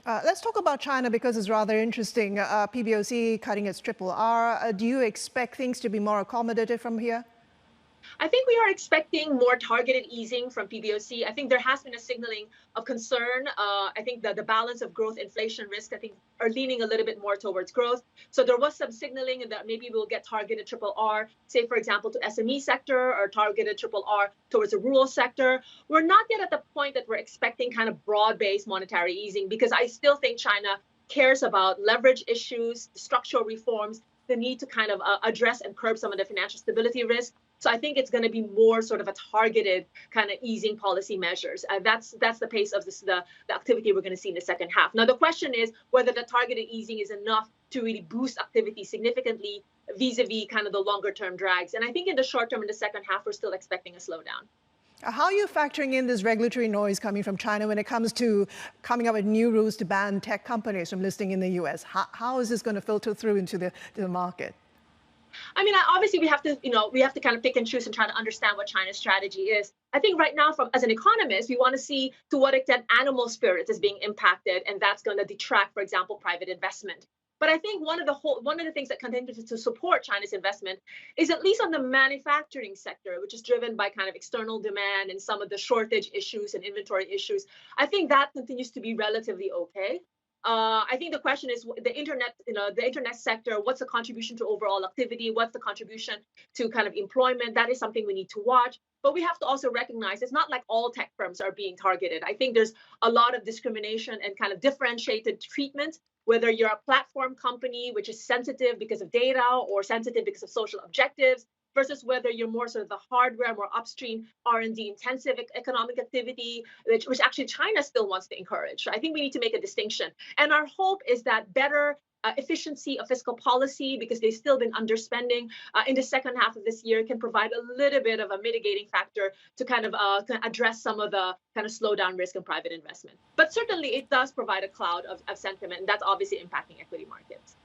Let's talk about China because it's rather interesting. PBOC cutting its triple R. Do you expect things to be more accommodative from here? I think we are expecting more targeted easing from PBOC. I think there has been a signaling of concern. I think that the balance of growth inflation risk, I think, are leaning a little bit more towards growth. So there was some signaling that maybe we'll get targeted triple R, say, for example, to SME sector or targeted triple R towards the rural sector. We're not yet at the point that we're expecting kind of broad-based monetary easing because I still think China cares about leverage issues, structural reforms, the need to kind of address and curb some of the financial stability risk. So I think it's going to be more sort of a targeted kind of easing policy measures. That's the pace of the activity we're going to see in the second half. Now, the question is whether the targeted easing is enough to really boost activity significantly vis-a-vis kind of the longer term drags. And I think in the short term, in the second half, we're still expecting a slowdown. How are you factoring in this regulatory noise coming from China when it comes to coming up with new rules to ban tech companies from listing in the US? How is this going to filter through into the market? I mean, obviously we have to kind of pick and choose and try to understand what China's strategy is. I think right now, from as an economist, we want to see to what extent animal spirits is being impacted, and that's going to detract, for example, private investment. But I think one of the things that continues to support China's investment is at least on the manufacturing sector, which is driven by kind of external demand and some of the shortage issues and inventory issues. I think that continues to be relatively okay. I think the question is the internet, the internet sector. What's the contribution to overall activity? What's the contribution to kind of employment? That is something we need to watch. But we have to also recognize it's not like all tech firms are being targeted. I think there's a lot of discrimination and kind of differentiated treatment, whether you're a platform company, which is sensitive because of data or sensitive because of social objectives, versus whether you're more sort of the hardware, more upstream R&D intensive economic activity, which actually China still wants to encourage. So I think we need to make a distinction. And our hope is that better efficiency of fiscal policy, because they've still been underspending in the second half of this year, can provide a little bit of a mitigating factor to kind of address some of the kind of slowdown risk in private investment. But certainly it does provide a cloud of sentiment, and that's obviously impacting equity markets.